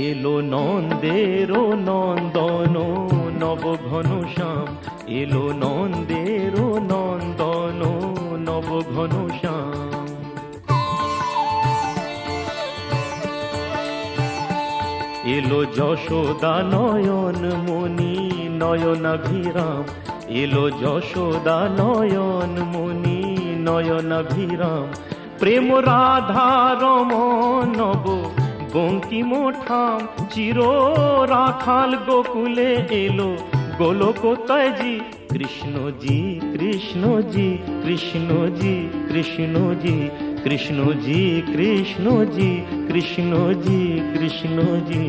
এলো নন্দের নন্দন নব ঘন শ্যাম, এলো নন্দের নন্দন নব ঘন শ্যাম। এলো যশোদা নয়ন মণি নয়নাভিরাম, এলো যশোদা নয়ন মণি নয়নাভিরাম। প্রেম রাধা রমণ নব বঙ্কিম ঠাম, চির রাখাল গোকুলে এলো গোলকোতায়জি। কৃষ্ণজি কৃষ্ণজি কৃষ্ণজি কৃষ্ণজি কৃষ্ণজি কৃষ্ণজি কৃষ্ণজি কৃষ্ণজি।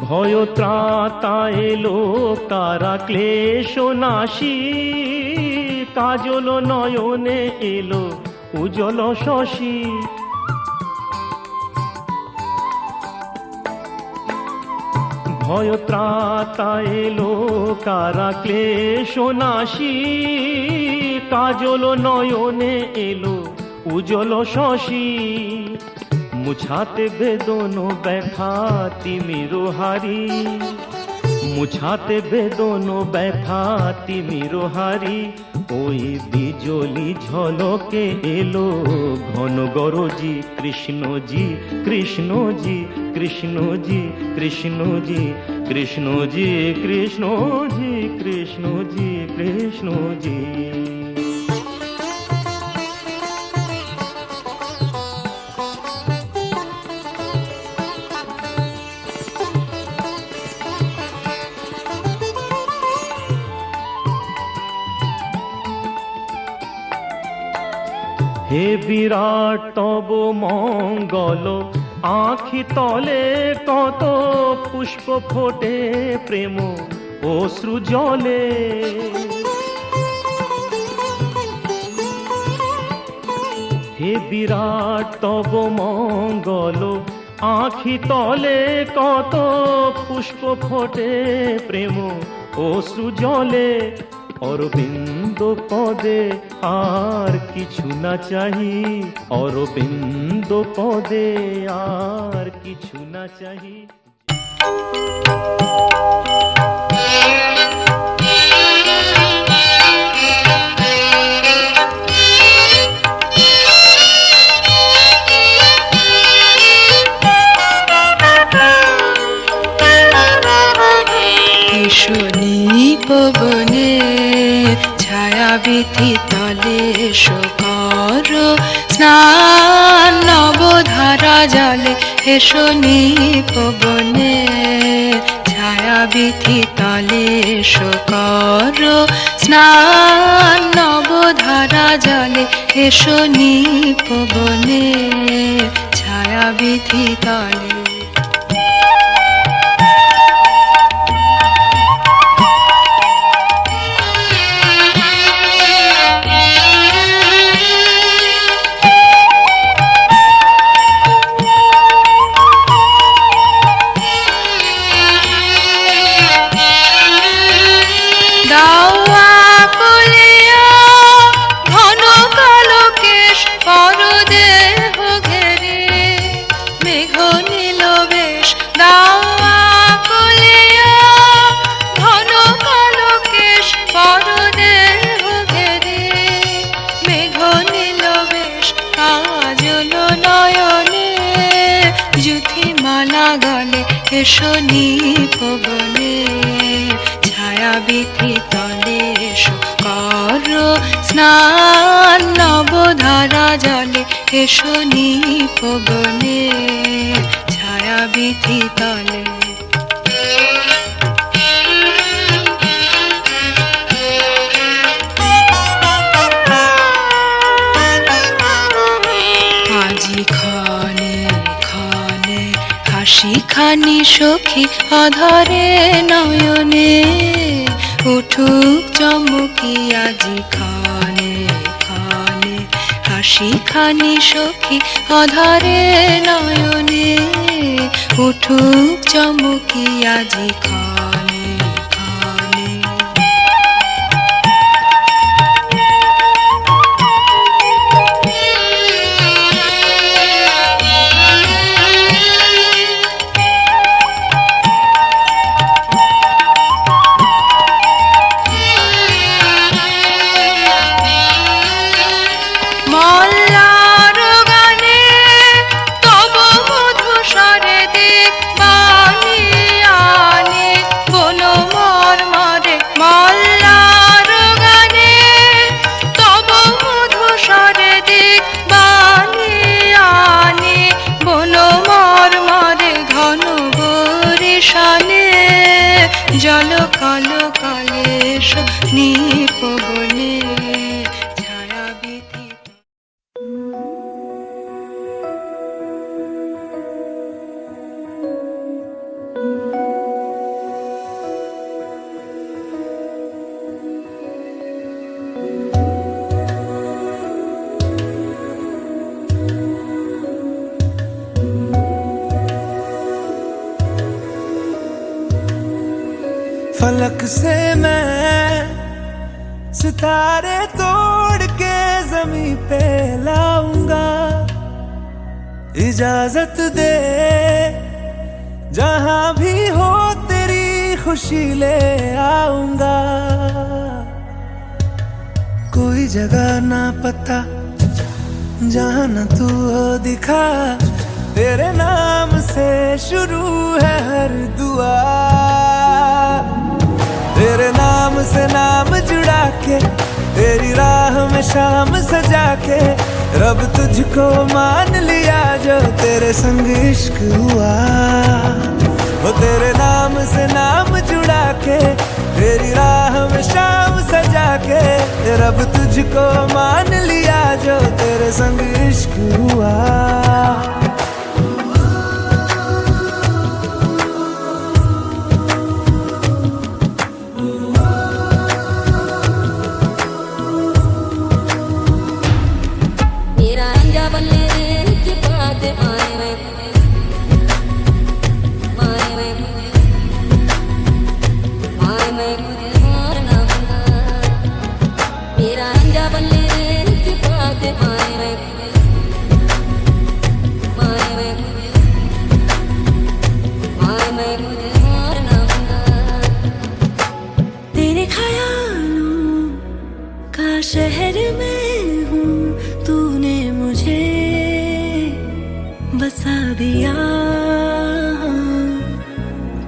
ভয় ত্রাতা এলো কারা ক্লেশ নাশী, কাজল নয়নে এলো উজ্জ্বল শশী। ভয় ত্রাতা এলো কারা ক্লেশ নাশী, কাজল নয়নে এলো উজ্জ্বল শশী। মুছাতে বেদন ব্যথা তিমির হারি, মুছাতে বেদন ব্যথা তিমির হারি। ওই বিজলি ঝলকে এলো ঘন গরজি। কৃষ্ণজি কৃষ্ণজি কৃষ্ণজি কৃষ্ণজি কৃষ্ণজি কৃষ্ণজি কৃষ্ণজি কৃষ্ণজি। হে বিরাট তব মঙ্গল, আঁখি তলে কত পুষ্প ফোটে প্রেম অশ্রু জলে। হে বিরাট তব মঙ্গল, আঁখি তলে কত পুষ্প ফোটে প্রেম অশ্রু জলে। অরবিন্দ পদে আর কিছু না চাহি, অরবিন্দ পদে আর কিছু না চাহি। পবনে ছায়া বিধি তলে শোকর স্নান, নবধারা জলে হেসনি পবনে ছায়া বিধি তলে শোকর স্নান। নবধারা জলে হেসনি পবনে ছায়া বিধি তলে। হেসনি পবনে ছায়া বিধি তলে শোকর স্নান। নবধারা জলে হেসনি পবনে ছায়া বিধি তলে। আজি ক্ষণে ক্ষণে হাসি খানি সখী অধরে নয়নে, উঠুক চমকি আজি ক্ষণে ক্ষণে হাসি খানি সখী অধরে নয়নে। উঠুক চমকি আজি ক্ষণে ক্ষণে। মল্লার গানে তব মধুস্বরে দিক বাণী আনে বন মর্মরে। মল্লার গানে তব মধুস্বরে দিক বাণী আনে বন মর্মরে। ঘন বরিশানে জল কল কলেশ নিপবনে ছায়া বিথিত। फलक से मैं सितारे तोड़ के जमीन पे लाऊंगा। इजाजत दे जहां भी हो तेरी खुशी ले आऊंगा। कोई जगह ना पता जहां न तू हो दिखा। तेरे नाम से शुरू है हर दुआ। तेरे नाम से नाम जुड़ा के तेरी राह में शाम सजा के रब तुझको मान लिया जो तेरे संग इश्क हुआ। वो तेरे नाम से नाम जुड़ा के तेरी राह में शाम सजा के रब तुझको मान लिया जो तेरे संग इश्क हुआ। तेरे ख्यालों का शहर में हूँ, तूने मुझे बसा दिया।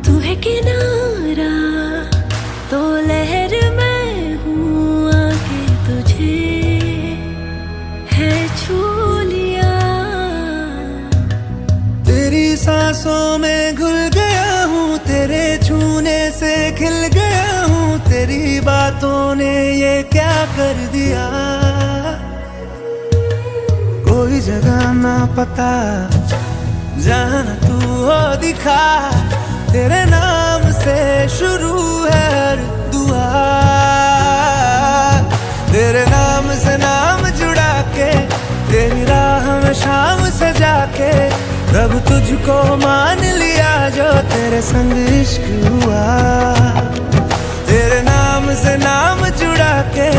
तू है किनारा तो लहर में हूँ, आके तुझे है छू लिया। तेरी सांसों में घुल गया हूँ, तेरे छूने से खिल गया हूँ। तेरी बातों ने ये क्या कर दिया। कोई जगह ना पता जहाँ न तू हो दिखा। तेरे नाम से शुरू है हर दुआ। तेरे नाम से नाम जुड़ा के तेरी राह में शाम सजा के रब तुझको मान लिया जो तेरे संग इश्क हुआ। तेरे नाम से नाम जुड़ा के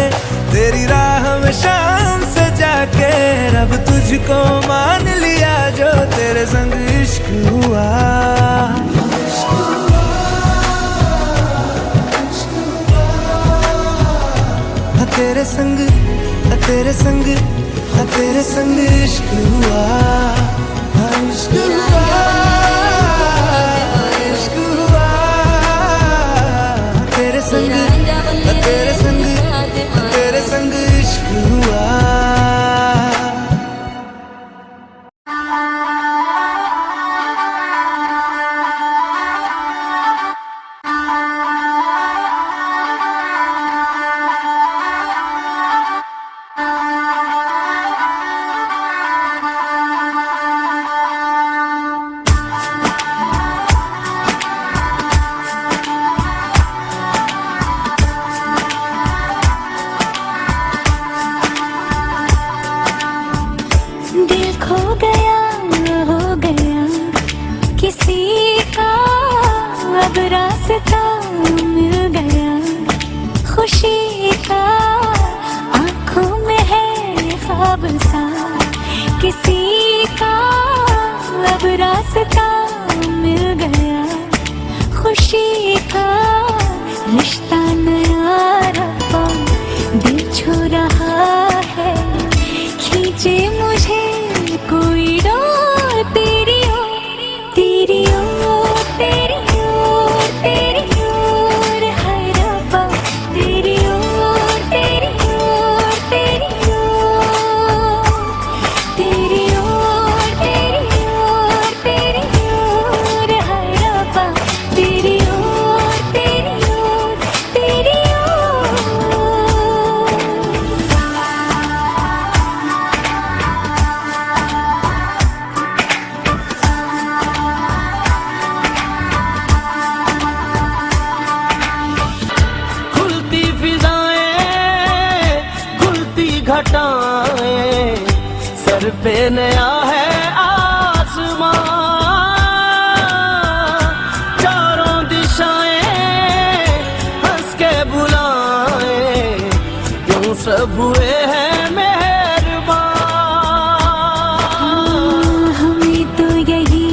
तेरी राह में शाम सजा के रब तुझको मान लिया जो तेरे संग इश्क हुआ। तेरे संग तेरे संग तेरे संग इश्क हुआ। इश्क हुआ, इश्क हुआ। तेरे संग तेरे संग तेरे संग इश्क हुआ। रास्ता मिल गया खुशी का, आंखों में है ख्वाब सा किसी का, अब रास्ता मिल गया खुशी का, रिश्ता नया रब्बा दिल छू रहा है, खींचे मुझे कोई डोर तेरी ओर, तेरी ओर, तेरी ओर, तेरी ओर, हाय रब्बा तेरी ओर, तेरी ओर, तेरी ओर, तेरी ओर, तेरी ओर, तेरी ओर, हाय रब्बा तेरी ओर, तेरी ओर, तेरी ओर। खुलती फिजाएं, खुलती घटाएं, सर पे नया है आसमां, चारों दिशाएं हंस के बुलाएं, यूं सब हुए हैं मेहरबान। हमें तो यही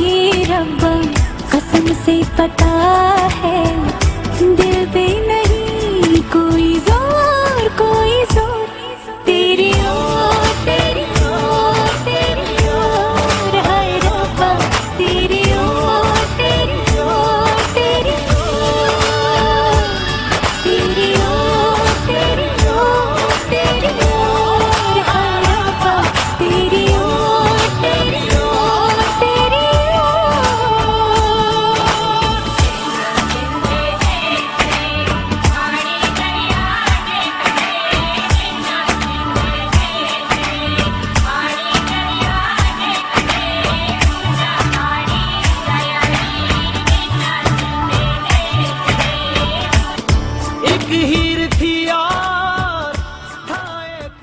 रब्बा कसम से पता है, दिल पे नहीं कोई जोर, कोई जोर, तेरी ओर, तेरी ओर, तेरी ओर, हाय रब्बा तेरी ओर, तेरी ओर, तेरी ओर, तेरी ओर, तेरी ओर, तेरी ओर, हाय रब्बा तेरी ओर, तेरी ओर, तेरी ओर। एक हीर थी और था एक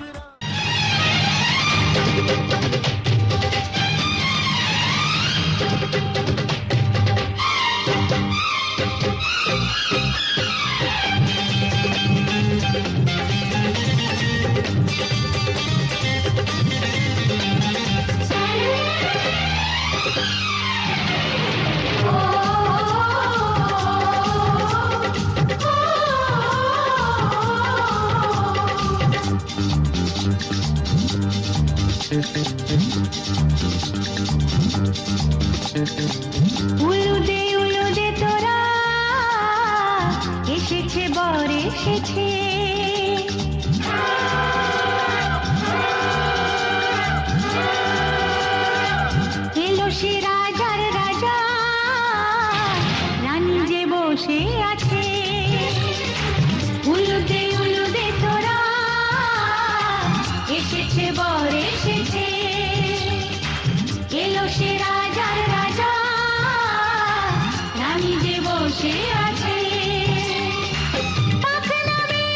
উলুদে তোরা এসেছে বর এসেছে, এলো সে রাজার রাজা, রানী যে বসে আছে, উলুদে তোরা এসেছে বর এসেছে, এলো সে রাজার রাজা, রানী যে বসে আছে, পাখনা মেলে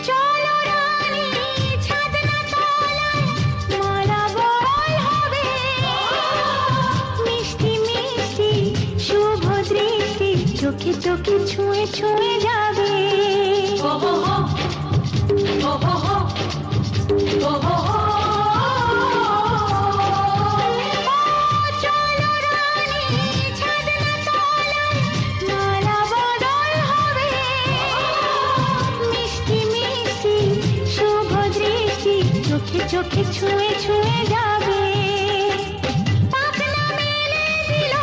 চলো রানী ছাদনা তলায় মালা বল হবে মিষ্টি মিষ্টি শুভ দৃষ্টি চোখে চোখে ছুঁয়ে ছুঁয়ে যাবে চলো রানী ছাদনা তলায় মালা বদল হবে মিষ্টি মিষ্টি শুভ দৃষ্টি চোখে চোখে ছুঁয়ে ছুঁয়ে যাবে পাখনা মেলে দিল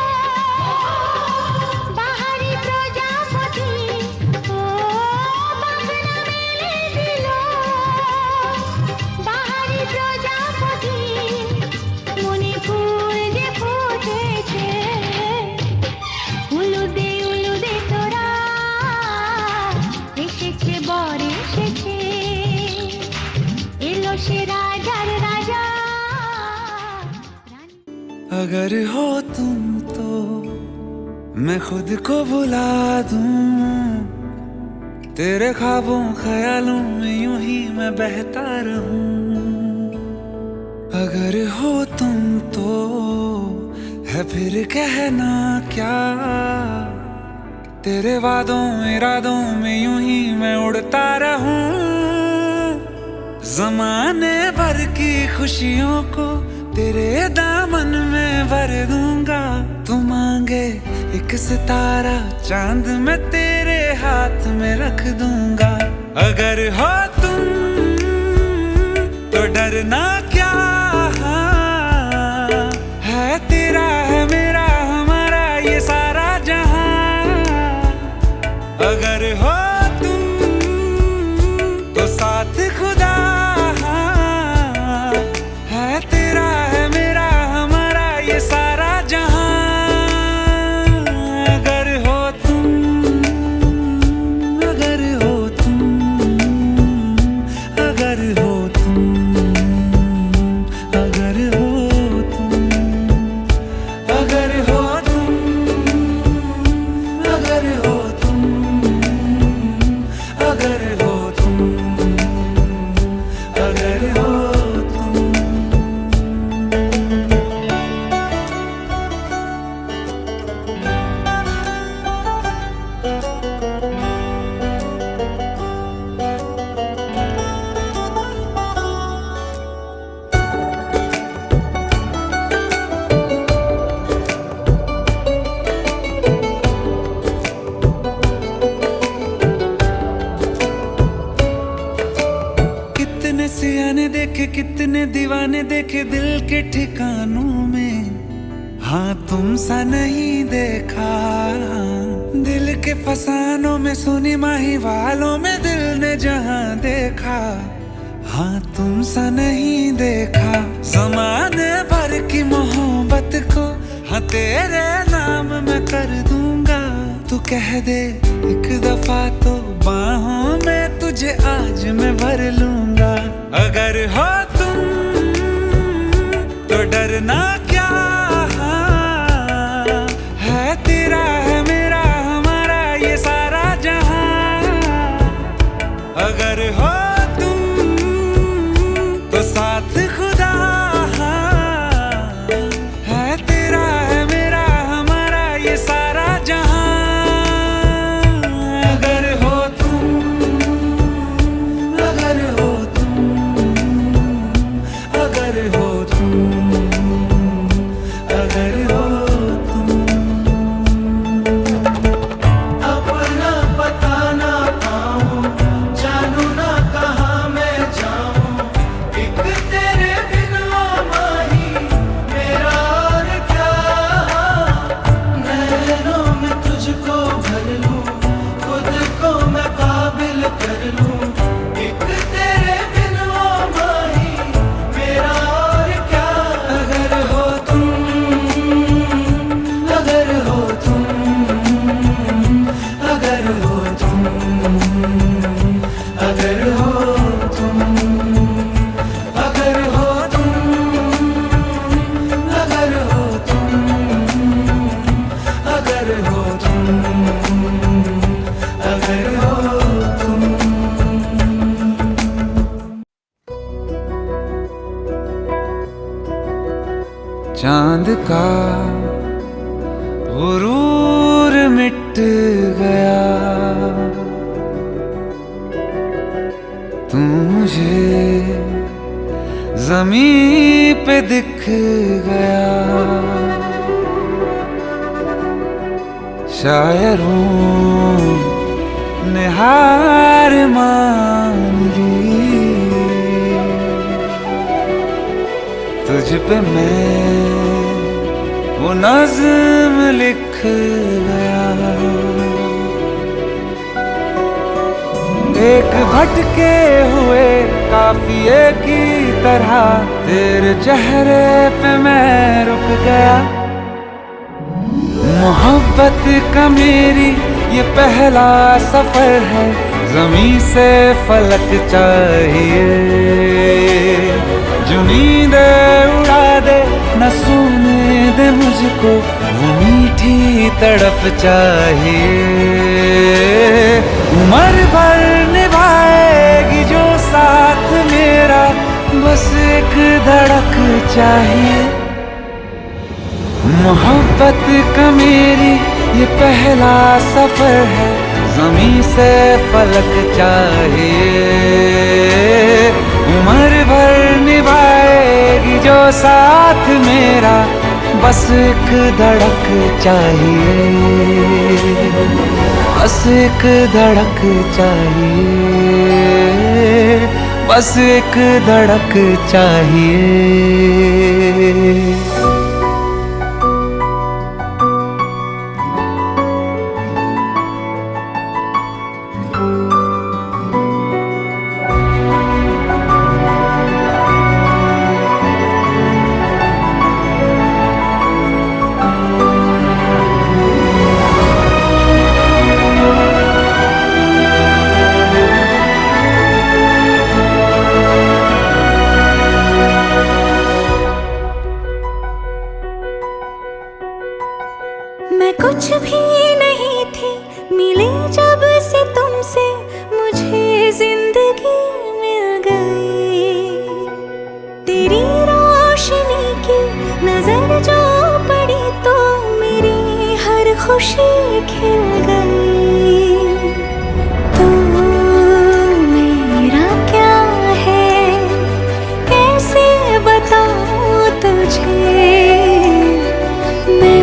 বাহারি প্রজাপতি ও পাখনা মেলে দিল বাহারি প্রজাপতি মনে ফুল যে ফুটেছে উলুদে তোরা এসেছে বর এসেছে এলো সে রাজার রাজা अगर हो तुम तो मैं खुद को भुला दूं तेरे ख्वाबों ख्यालों में यूं ही मैं बहता रहूं अगर हो तुम तो है फिर कहना क्या तेरे वादों इरादों में यूं ही मैं उड़ता रहूं ज़माने भर की खुशियों को तेरे दामन में भर दूंगा तू मांगे एक सितारा चांद मैं तेरे हाथ में रख दूंगा अगर हो तुम तो डरना क्या है तेरा है मेरा हमारा ये सारा जहां अगर हो तुम तो साथ खुदा है तेरा है मेरा हमारा ये सारा जहां अगर हो तुम अगर हो तुम अगर हो तुम अगर हो तुम अगर हो तुम अगर हो तुम अगर हो तुम अगर हो तुम कितने सियाने देखे कितने दीवाने देखे दिल के ठिकानों में हाँ तुम सा नहीं देखा दिल के फसानों में सुनी माही वालों में दिल ने जहां देखा हाँ तुम सा नहीं देखा ज़माने भर की मोहब्बत को हाँ तेरे नाम मैं कर दूंगा तू कह दे एक दफा तो बाहों में तुझे आज मैं भर लूंगा अगर हो तुम तो डरना क्या है तेरा है मेरा हमारा ये सारा जहां अगर हो तुम तो साथ खुदा है तेरा है मेरा हमारा ये सारा जहां अगर हो तुम अगर हो तुम अगर हो तुम अगर हो तुम अपना पता ना पाऊं जानू ना चांद का गुरूर मिट गया, तू मुझे ज़मीं पे दिख गया। शायरों ने हार मान ली, तुझ पे मैं वो नज़्म लिख गया। एक भटके हुए काफिए की तरह तेरे चेहरे पे मैं रुक गया। मोहब्बत का मेरी ये पहला सफर है, ज़मीं से फलक चाहिए। जो नींदें उड़ा दे न सोने दे मुझको, वो मीठी तड़प चाहिए। उम्र भर निभाएगी जो साथ मेरा, बस एक धड़क चाहिए। मोहब्बत का मेरी ये पहला सफर है, ज़मीं से फलक चाहिए। उम्र भर निभाएगी जो साथ मेरा, बस एक धड़क चाहिए। बस एक धड़क चाहिए, बस एक धड़क चाहिए। मैं कुछ भी नहीं थी, मिली जब से तुमसे मुझे जिंदगी मिल गई। तेरी रोशनी की नजर जो पड़ी तो मेरी हर खुशी खिल गई। तो मेरा क्या है, कैसे बताऊं तुझे, मैं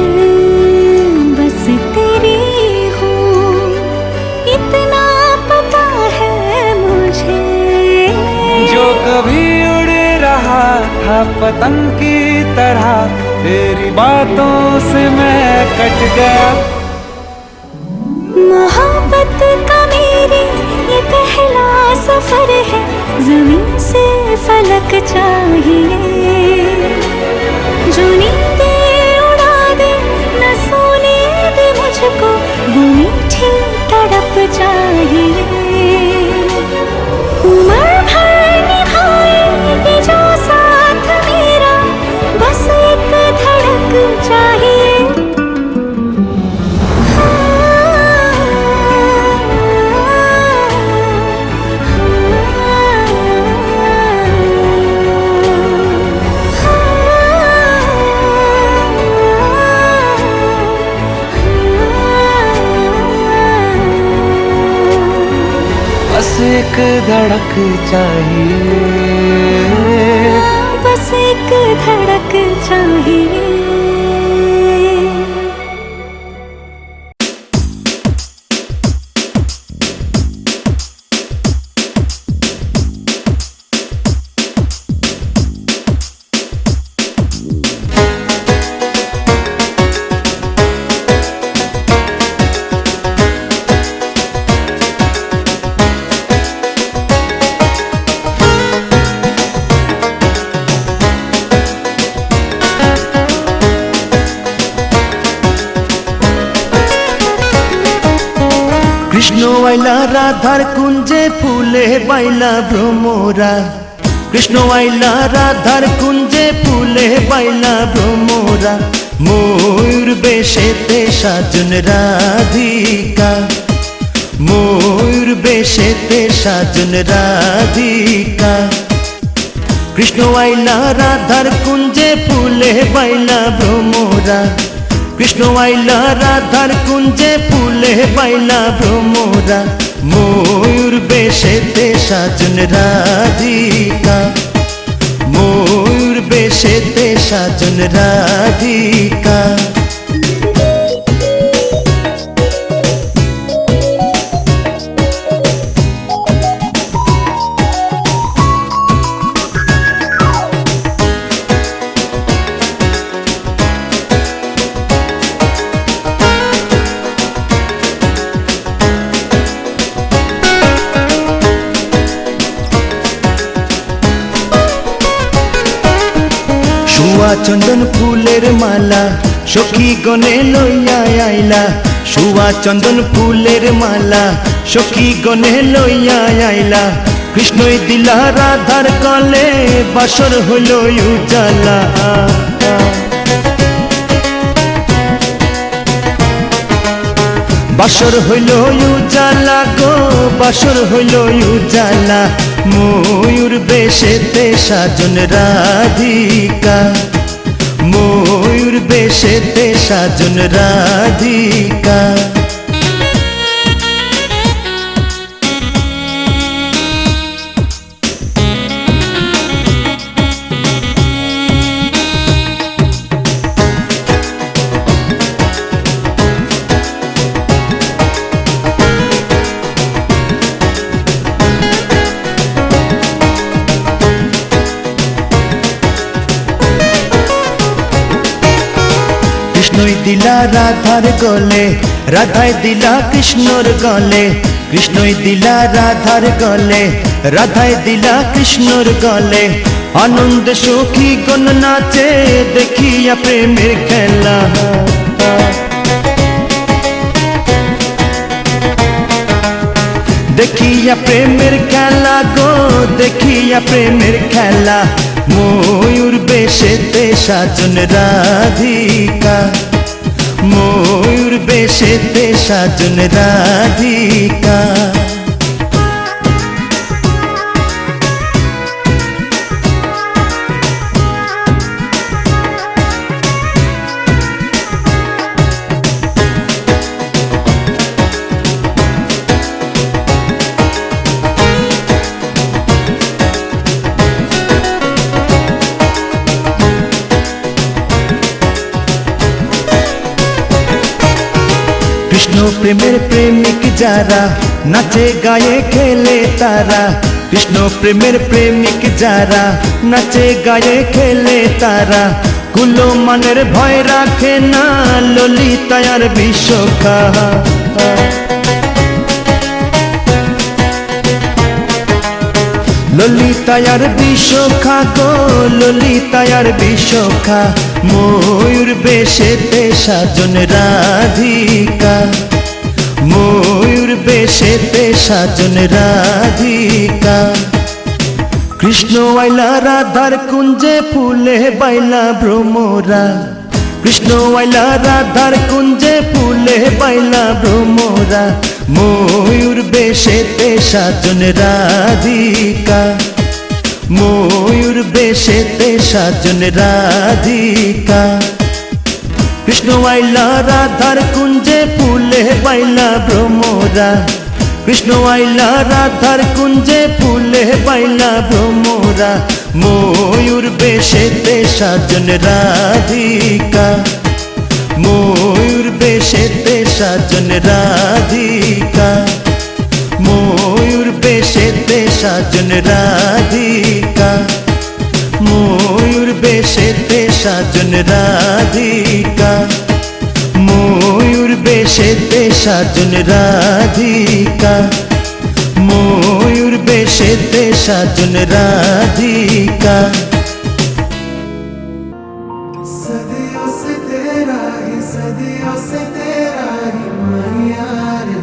तेरी हूँ इतना पता है मुझे। जो कभी उड़ रहा था पतंग की तरह, तेरी बातों से मैं कट गया। मोहब्बत का मेरी ये पहला सफर है, ज़मीं से फलक चाहिए। जो नींदें उड़ा दे न सोने दे मुझको, वो मीठी तड़प चाहिए। उम्र भर निभाएगी जो साथ मेरा, बस एक धड़क चाहिए। बस एक धड़क चाहिए, बस एक धड़क चाहिए। কৃষ্ণ আইলা রাধার কুঞ্জে ফুলে বাইলা ভ্রমরা। কৃষ্ণ আইলা রাধার কুঞ্জে ফুলে বাইলা ভ্রমরা। ময়ূর বেশেতে সাজন রাধিকা, ময়ূর বেশেতে সাজন রাধিকা। কৃষ্ণ আইলা রাধার কুঞ্জে ফুলে বাইলা ভ্রমরা, কৃষ্ণ আইলা রাধার কুঞ্জে ফুলে বাইলা ভ্রমরা, ময়ূর বেশেতে সাজন রাধিকা, ময়ূর বেশেতে সাজন রাধিকা। শুয়া চন্দন ফুলের মালা সখী গনে লইয়া আইলা, শুয়া চন্দন ফুলের মালা সখী গনে লইয়া আইলা, কৃষ্ণই দিলা রাধার কলে বাসর হইল উজালা। বাসর হইল উজালা গো, বাসর হইল উজালা, ময়ূর বেশেতে সাজন রাধিকা, ময়ূর বেশেতে সাজন রাধিকা। কৃষ্ণই দিলা রাধার গলে, রাধাই দিলা কৃষ্ণর গলে, কৃষ্ণই দিলা রাধার গলে, রাধাই দিলা কৃষ্ণর গলে, আনন্দ সখী গণ নাচে দেখিয়া প্রেমের খেলা। দেখিয়া প্রেমের খেলা গো, দেখিয়া প্রেমের খেলা, ময়ূর বেশেতে সাজন রাধিকা, ময়ূর বেশেতে সাজন রাধিকা। কৃষ্ণ প্রেমের প্রেমিক যারা নাচে গায়ে খেলে তারা, কৃষ্ণ প্রেমের প্রেমিক যারা নাচে গায়ে খেলে তারা, কুলো মানের ভয় রাখে না ললিতায়ার বিশ্বখা। ললিতায়ার বিশ্বখা গো, ললিতায়ার বিশ্বখা, ময়ূর বেশেতে সাজন রাধিকা, ময়ূর বেশেতে সাজন রাধিকা। কৃষ্ণ আইলা রাধার কুঞ্জে ফুলে বাইলা ভ্রমরা, কৃষ্ণ আইলা রাধার কুঞ্জে ফুলে বাইলা ভ্রমরা, ময়ূর বেশেতে সাজন রাধিকা, ময়ূর বেশেতে সাজন রাধিকা। কৃষ্ণ আইলা রাধার কুঞ্জে ফুলে বাইলা ভ্রমরা, কৃষ্ণ আইলা রাধার কুঞ্জে ফুলে বাইলা ভ্রমরা, ময়ূর বেশেতে সাজন রাধিকা, ময়ূর বেশেতে সাজন রাধিকা, ময়ূর বেশেতে সাজন রাধিকা, ময়ূর বেশেতে সাজন রাধিকা, ময়ূর বেশেতে সাজন রাধিকা, ময়ূর বেশেতে সাজন রাধিকা। सदियों से तेरा ही, सदियों से तेरा ही मैया रे,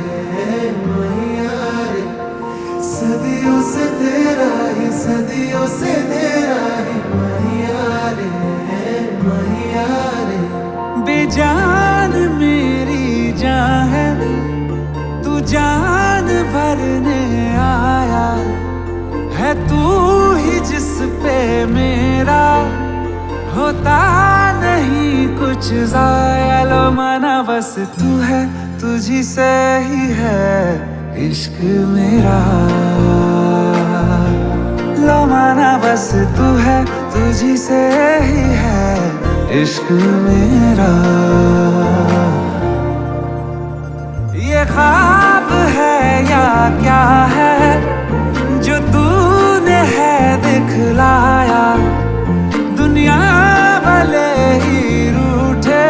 मैया रे। सदियों से तेरा ही, सदियों से तेरा ही मैया रे, मैया रे। बेजान मेरी जान है, तू जान भरने आया है, तू ही जिस पे मेरा होता नहीं कुछ ज़ाया। लो माना बस तू है, तुझी से ही है इश्क मेरा। लो माना बस तू है, तुझी से ही है इश्क मेरा। ये ख्वाब है या क्या है जो तूने है दिखलाया। दुनिया भले ही रूठे,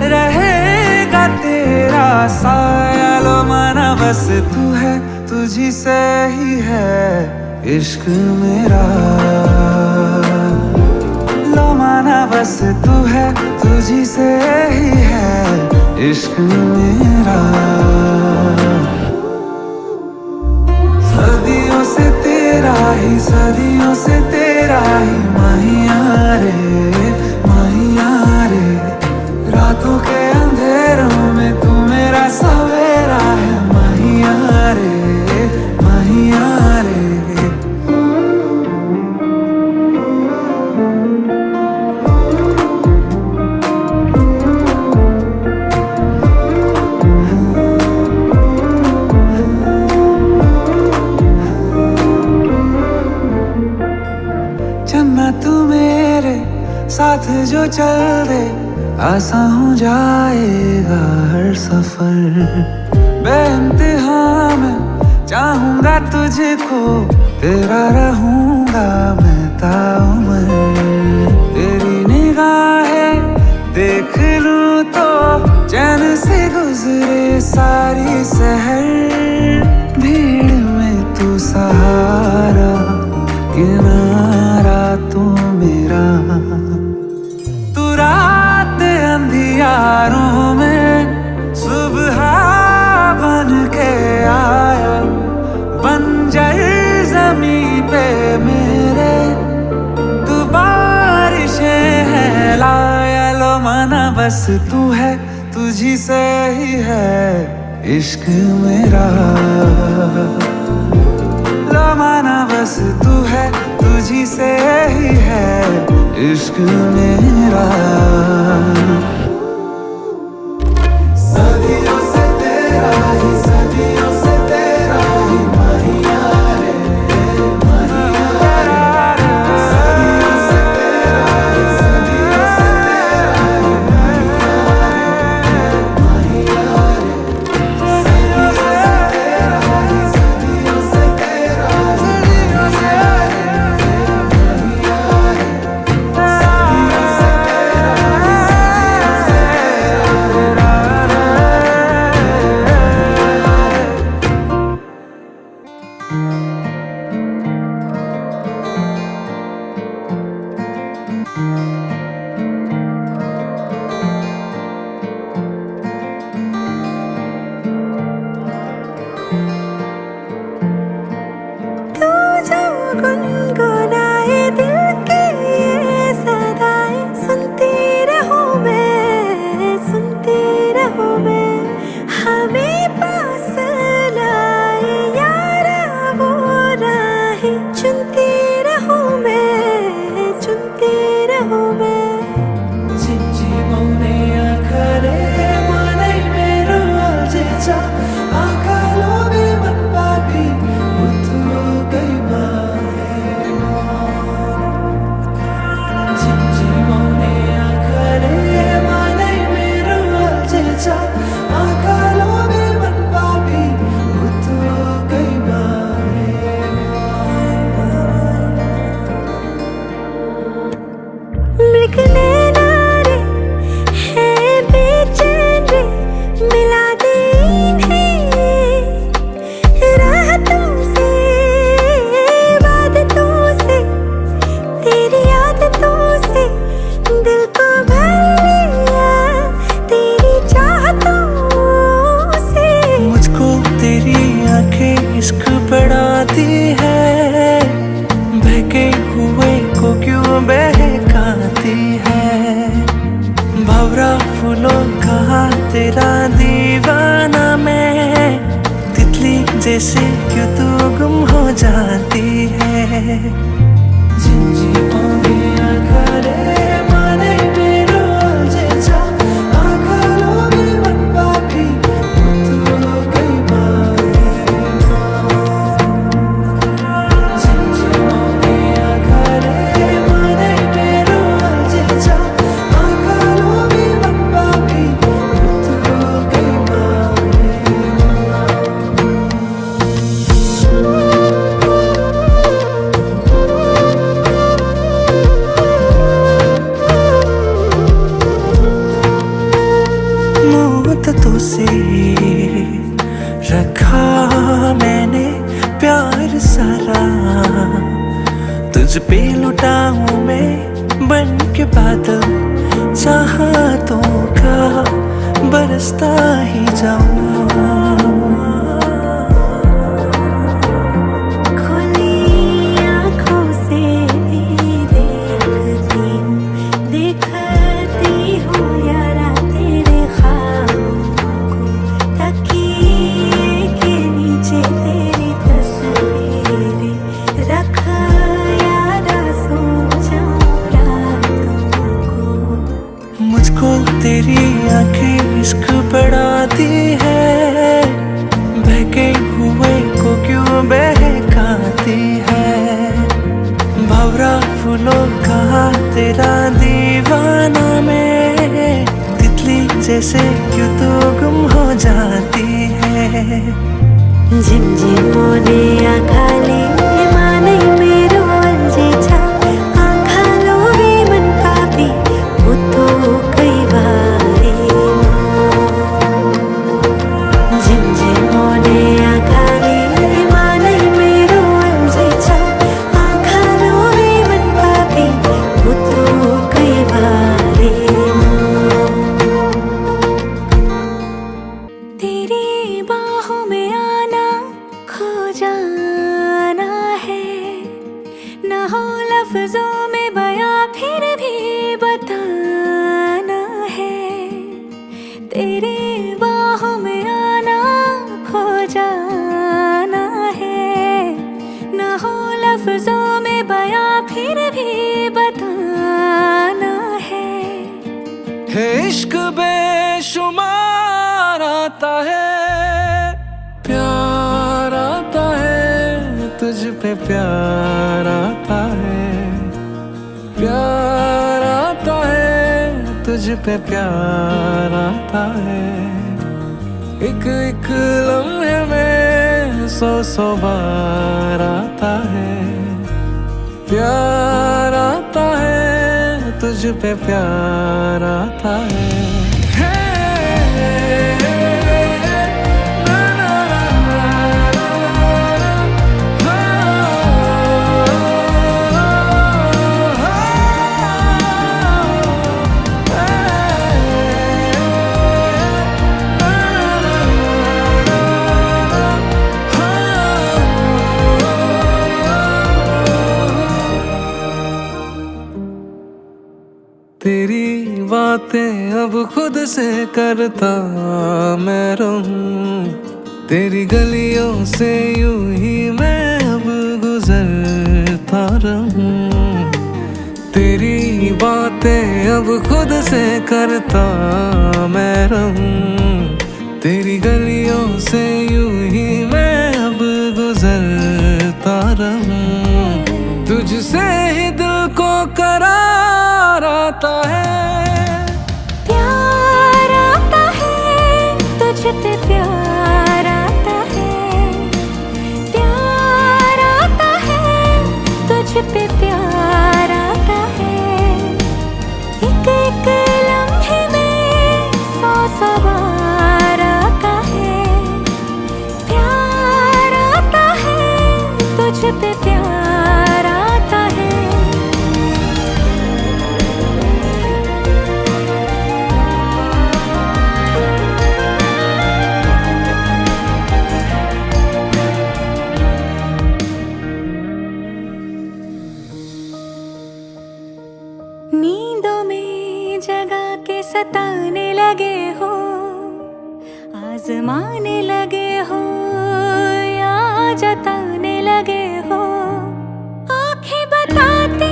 रहेगा तेरा साया। लो माना बस तू है, तुझी से ही है इश्क मेरा। लो माना बस तू है, तुझी से ही है इश्क मेरा। सदियों से तेरा ही, सदियों से तेरा ही माहिया रे, माहिया रे। रातों के अंधेरों में तू मेरा सवेरा है माहिया रे, माहिया रे। चन्ना तू मेरे साथ जो चल दे, आसान हो जाएगा हर सफर। बेइंतहा मैं चाहूंगा तुझको, तेरा रहूंगा मैं ताउम्र। तेरी निगाहें देख लूं तो चैन से गुजरे सारी सहर। भीड़ में तू सहारा, किनारा तू मेरा। तू रात अंधियारों में सुबह बन के आया। बंजर ज़मीं पे मेरे तू बारिशें है लाया। लो माना बस तू है, तुझी से ही है इश्क मेरा। लो माना बस तू है, तुझी से ही है इश्क मेरा। सदियों से तेरा ही, सदियों से तेरा ही माहिया रे, माहिया रे। सदियों से तेरा ही, सदियों से तेरा ही माहिया रे, माहिया रे। सदियों से तेरा ही, सदियों से तेरा ही, सदियों से तू जो गुनगुनाए दिल की ये सदाएं, सुनती रहूं मैं, सुनती रहूं मैं। हमें पास लाए यारा वो राहें, चुनती रहूं मैं, चुनती रहूं मैं। फूलों का तेरा दीवाना मैं, तितली जैसे क्यों तू गुम हो जाती है। ঝিমঝিমে আঁধারে মানে বেরোজেছা আঁখালো বিমান পাখি তো কই বারে ঝিমঝিমে আঁধারে মানে বেরোজেছা আঁখালো বিমান পাখি তো কই বারে मुद्दतों से रखा मैंने प्यार सारा तुझ पे लुटाऊं मैं बन के बादल चाहतों का बरसता ही जाऊं खुली आँखों से भी देखती हूँ यारा तेरे ख्वाबों को तकिए के नीचे तेरी तस्वीरें रख यारा सो जाऊं रातों को मुझको तेरी आंखें इश्क बढ़ाती है बहके हुए को क्यों बहकाती है भंवरा फूलों का तेरा दीवाना मैं तितली जैसे क्यों तू गुम हो जाती है झिमझिमोने आखाले माने मेरो अंजेछा आखालो वे मन पापी वो तो कई बारे झिमझिमोने आखाले माने मेरो अंजेछा आखालो वे मन पापी वो तो कई बारे तेरी बाहों में आना खो जाना है न हो लफ्जों में बयां फिर भी बताना है तेरी बाहों में आना खो जाना है न हो लफ्जों में बयां फिर भी बताना है इश्क बेशुमार आता है प्यार आता है तुझ पे प्यार आता है प्यार आता है तुझ पे प्यार आता है एक एक लम्हे में सौ सौ बार आता है प्यार आता है तुझ पे प्यार आता है तेरी बातें अब खुद से करता मैं रहूं तेरी गलियों से यूं ही मैं अब गुजरता रहूं तेरी बातें अब खुद से करता मैं रहूं तेरी गलियों से यूं ही मैं अब गुजरता रहूं तुझसे ही दिल को करार आता है प्यार आता है तुझ पे प्यार आता है प्यार आता है तुझ पे प्यार आता है एक एक लम्हे में सौ सौ बार आता है प्यार आता है तुझ पे प्यार आता है नींदों में जगा के सताने लगे हो आजमाने लगे हो या जताने लगे हो आंखें बताती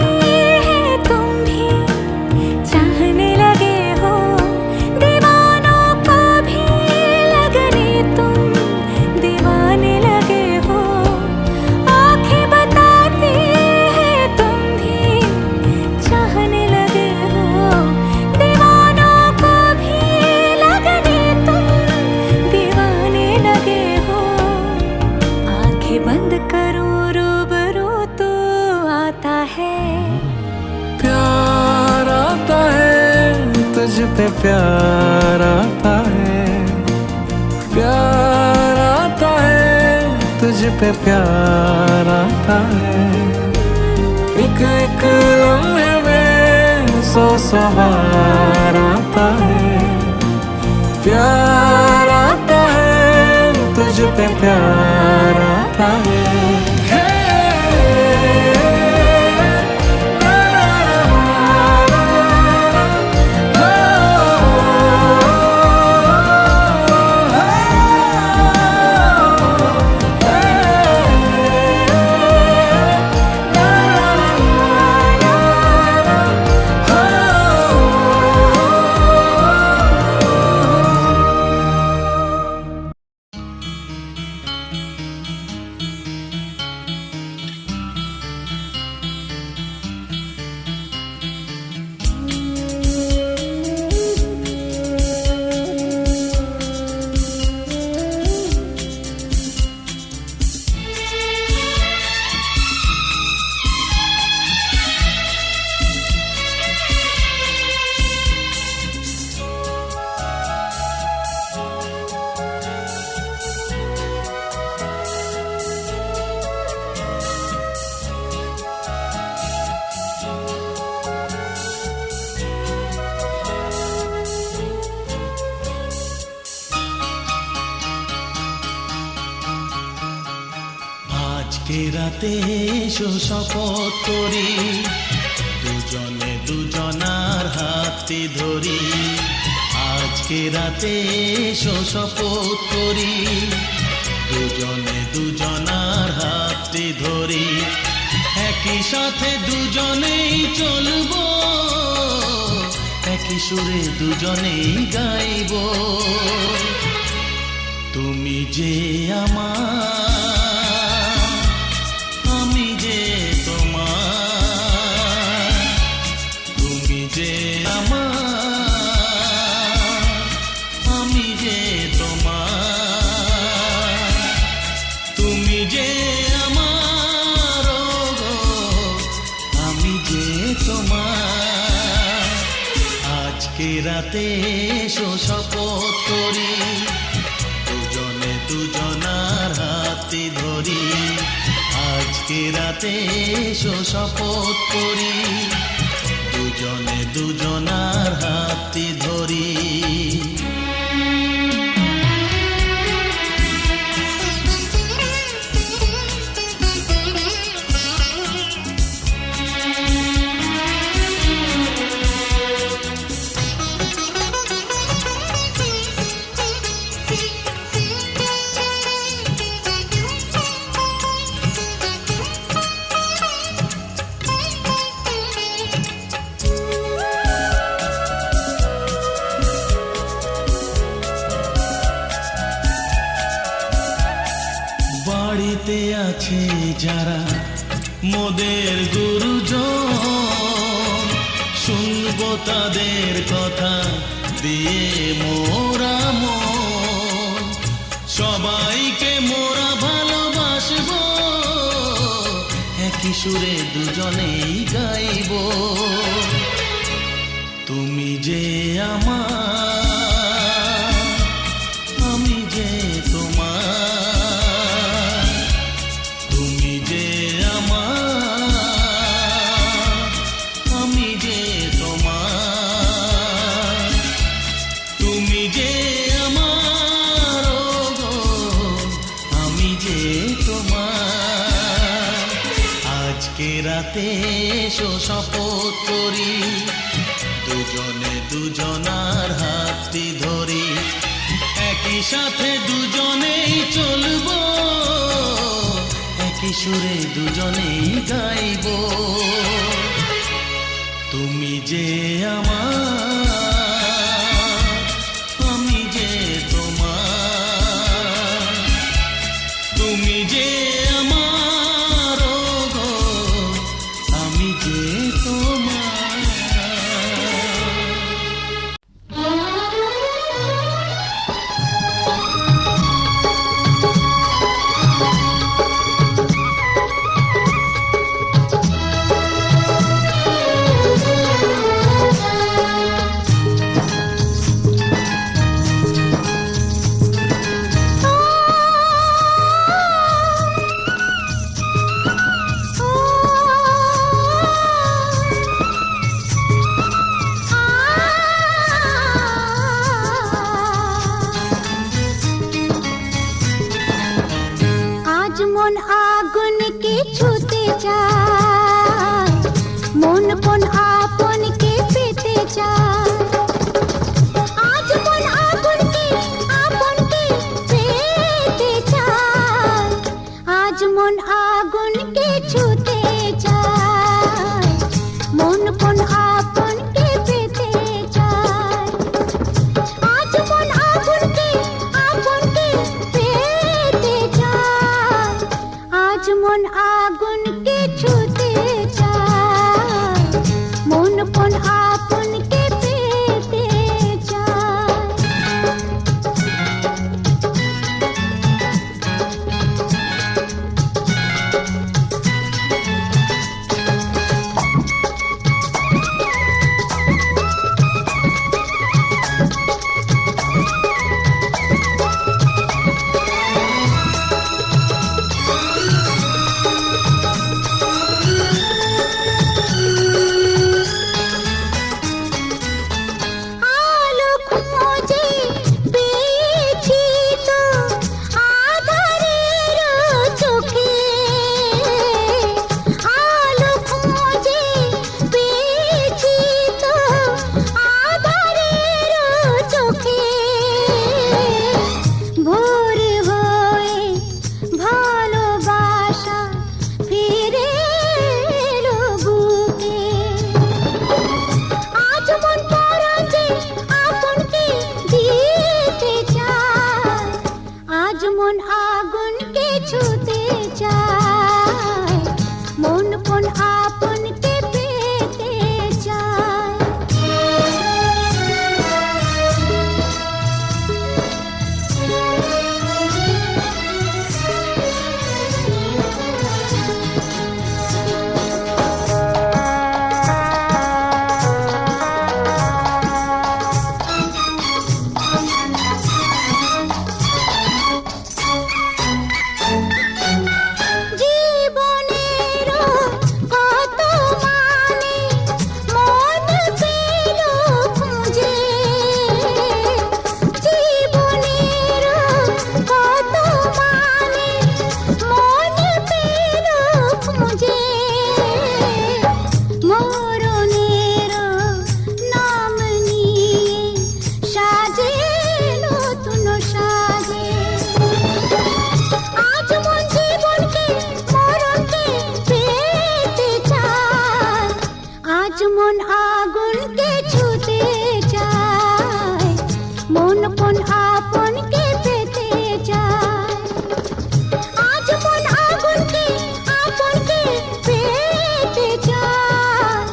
करूं रूबरू तो आता है। प्यार आता है तुझ पे, प्यार आता है, प्यार आता है तुझ पे, प्यार आता है। एक एक लम्हे में सौ सौ बार आता है। प्यार आता है तुझ पे, प्यार आता है। আজকে রাতে এসো শপথ করি, দুজনে দুজনার হাতে ধরি। আজকে রাতে এসো শপথ করি, দুজনে দুজনার হাতে ধরি। একই সাথে দুজনেই চলবো, একই সুরে দুজনেই গাইবো। তুমি যে আমার, আমি যে তোমার। তুমি যে আমার, আমি যে তোমার। তুমি যে আমার, গো আমি যে তোমার। আজকে রাতে এসো শপথ করি, দুজনে দুজনার হাতে ধরি। আজকে রাতে এসো শপথ করি, দুজনে দুজনার হাতে ধরি। বাড়িতে আছে যারা মোদের গুরুজন, শুনবো তাদের কথা দিয়ে মোরা মন। সবাইকে মোরা ভালোবাসবো, একই সুরে দুজনেই গাইবো। তুমি যে আমার, আমি যে তোমার। তুমি যে আমার, আমি যে তোমার। তুমি যে আমার, গো আমি যে তোমার। আজকে রাতে এসো শপথ করি, দুজনে দুজনার হাতটি ধরি। একই সাথে দুজনেই চলবো, একই সুরে দুজনেই গাইবো। তুমি যে আমার, আমি যে তোমার। তুমি যে আমার, গো আমি যে তোমার। মন আগুনকে ছুতে চায়, মন কোন আপনকে পেতে চায়। আজ মন আগুনকে আপনকে পেতে চায়, আজ মন আগুনকে ছুতে চায়, মন কোন আপনকে পেতে চায়। আজ মন আগুনকে আপনকে পেতে চায়, আজ মন আগুনকে ছুতে চায়, মন কোন আপনকে পেতে চায়। আলো খোঁজে পেয়েছি তো আধারের চোখে, আলো খোঁজে পেয়েছি তো আধারের চোখে। ভোর হয়ে ভালোবাসা ফিরে এলো বুকে। আজ মন পরাণ যে আপনকে দিতে চায়, আজ মন আগুনকে ছুতে চায়, মন কোন আপনকে পেতে চায়। জীবনেরও কত মানে মন পেল খুঁজে, জীবনেরও কত মানে মন পেল খুঁজে। মরণেরও নাম নিয়ে সাজে নতুন সাজে। আজ মন জীবনকে মরণকে পেতে চায়, আজ মন আগুনকে ছুতে চায়, মন কোন আপনকে পেতে চায়। আজ মন আগুনকে আপনকে পেতে চায়,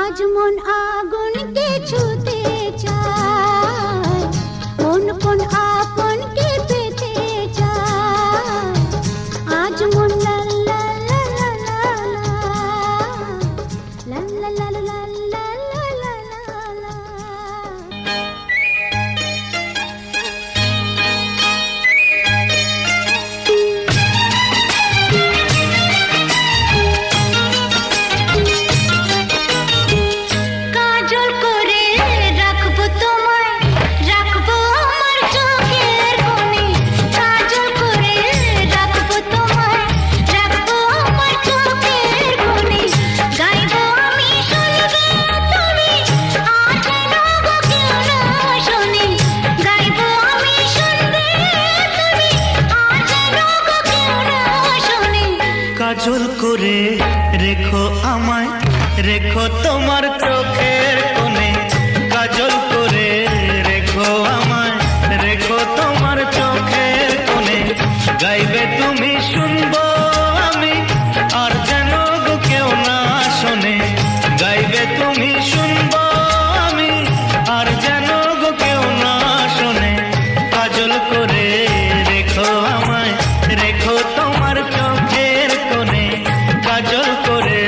আজ মন আগুনকে ছুতে চায়, মন কোন আপনকে পেতে চায়। আজ মন লা লা লা লা লা লা লা লা লা লা লা লা লা। কাজল করে রাখবো তোমায়, রাখবো আমার চোখের কোণে। কাজল করে রাখবো তোমায়, রাখবো আমার চোখের কোণে। গাইবো আমি শুনবে তুমি, আর যেন গো কেউ না শোনে। গাইবো আমি শুনবে তুমি, আর যেন গো কেউ না শোনে। কাজল করে রেখো আমায়, রেখো তোমার চোখের কোণে। কাজল করে রেখো আমায়, রেখো তোমার চোখের কোণে। গাইবে তুমি শুনবো আমি, আর যেন গো কেউ না শোনে। গাইবে তুমি শুনবো আমি, আর যেন গো কেউ না শোনে। কাজল করে রেখো আমায়, রেখো তোমার চোখের কোণে। কাজল করে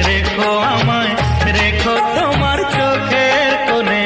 রেখো আমায়, রেখো তোমার চোখের কোণে।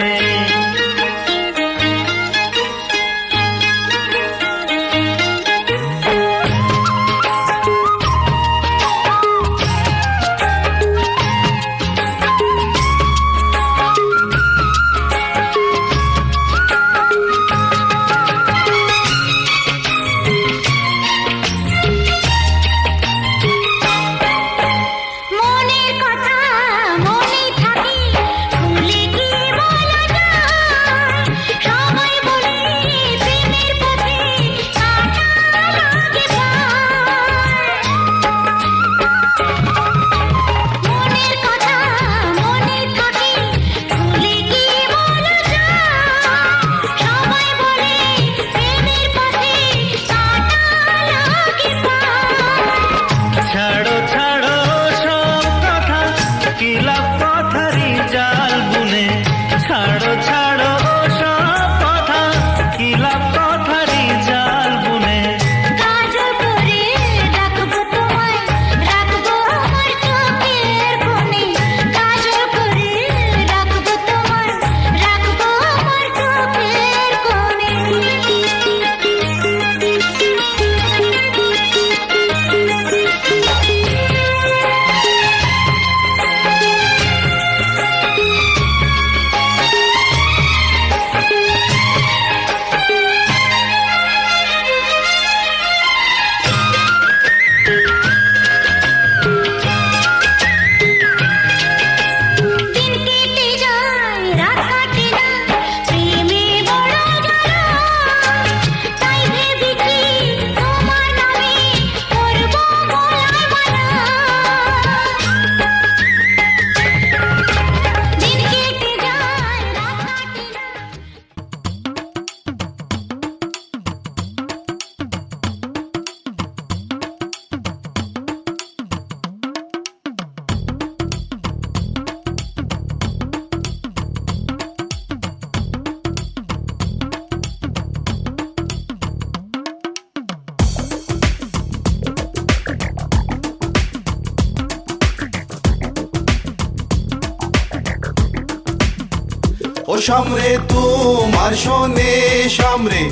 সামরে তোমার শোনে সামরে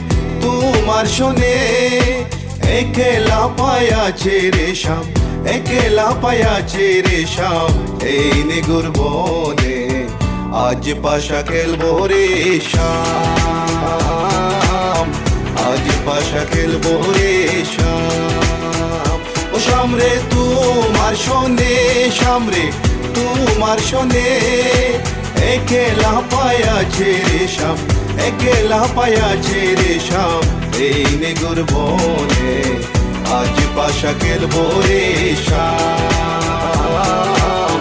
তোমার শোনে একলা পায়াছে রে শাম একলা পায়াছে রে শাম এই নিগুর বনে আজ পাশা খেলবো রে শাম আজ পাশা খেলবো রে শাম ও সামরে তোমার শোনে সামরে তোমার শোনে একলা পায়াছে রে শাম একলা পায়াছে রে শাম এই নেগুর বনে আজ পাশা খেলবো রে শাম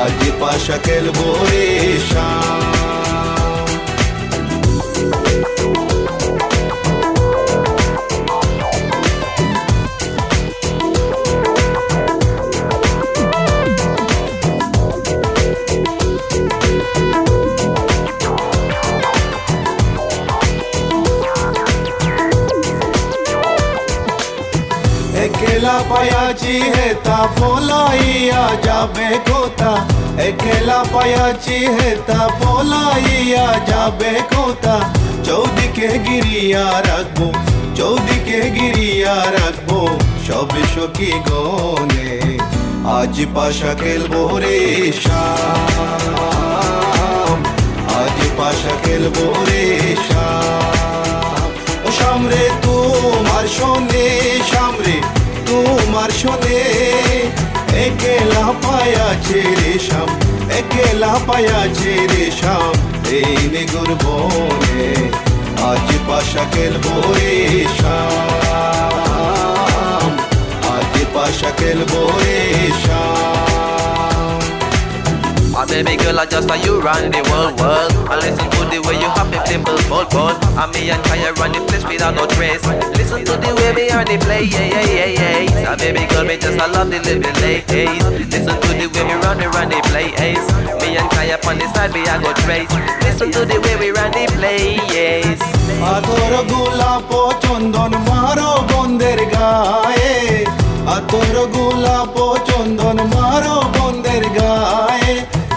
আজ পাশা খেলবো রে শাম একলা পায়াছি হেতা পলাইয়া যাবে কোথা একলা পায়াছি হেতা পলাইয়া যাবে কোথা চৌদিকে গিরিয়া রাখবো চৌদিকে গিরিয়া রাখবো সবে সখী গনে আজ পাশা খেলবো রে শাম আজ পাশা খেলবো রে শাম ও সামরে তোমার শোনে সামরে তোমার শোনে একলা পায়াছে রে শাম একলা পায়াছে রে শাম এই নেগুর বনে আজ পাশা খেলবো রে শাম আজ পাশা খেলবো রে শাম My baby girl, I just saw you run the world. I listen to the way you happy dimple, bold. And me and Kaya run the place without no trace. Listen to the way me and they play, yeah. My baby girl, me just I love the living late. Listen to the way me run the play, ace. Me and Kaya on the side, me I go trace. Listen to the way we run the play, yes. আতর গোলাপ চন্দন মারো বন্দের গায়ে আতর গোলাপ চন্দন মারো বন্দের গায়ে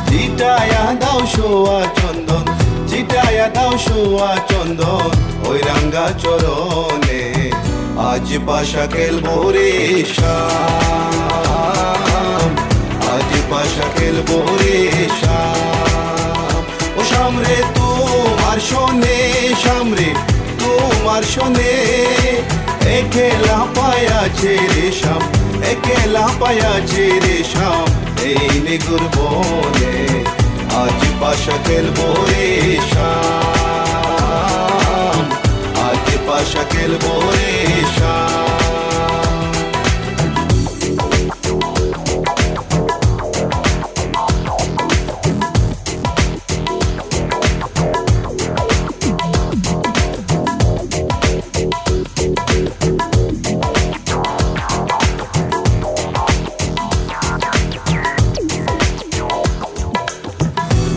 চিটায়া দাও শোয়া চন্দন চিটায়া দাও শোয়া চন্দন ওই রাঙ্গা চরণে আজ পাশা খেলবো রে শাম আজ পাশা খেলবো রে শাম ও সামরে তোমার শোনে সামরে তোমার শোনে একলা পায়াছে রে শাম একলা পায়াছে রে শাম এই নেগুর বনে আজ পাশা খেলবো রে শাম আজ পাশা খেলবো রে শাম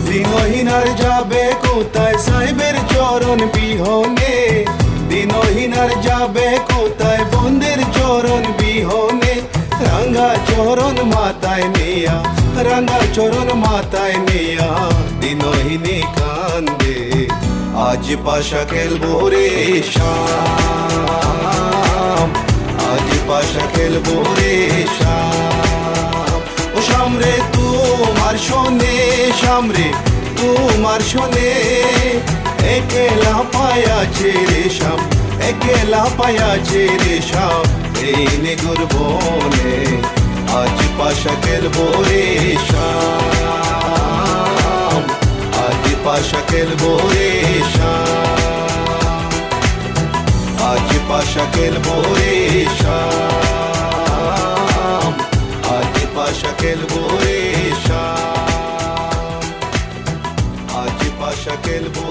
দিনহীনার যাবে কোথায় সাহেবের চরণ বিহনে দিনহীনার যাবে কোথায় বন্দের চরণ বিহনে রাঙ্গা চরণ মাথায় নিয়া রাঙ্গা চরণ মাথায় নিয়া দিনহীনে কান্দে আজ পাশা খেলবো রে শাম আজ পাশা খেলবো রে শাম ও সামরে তোমার শোনে সামরে তোমার শোনে একলা পায়াছে রে শাম একলা পায়াছে রে শাম এই নেগুর বনে আজ পাশা খেলবো রে শাম আজ পাশা খেলবো রে শাম আজ পাশা খেলবো রে শাম আজ পাশা খেলবো রে শাম আজ পাশা খেলবো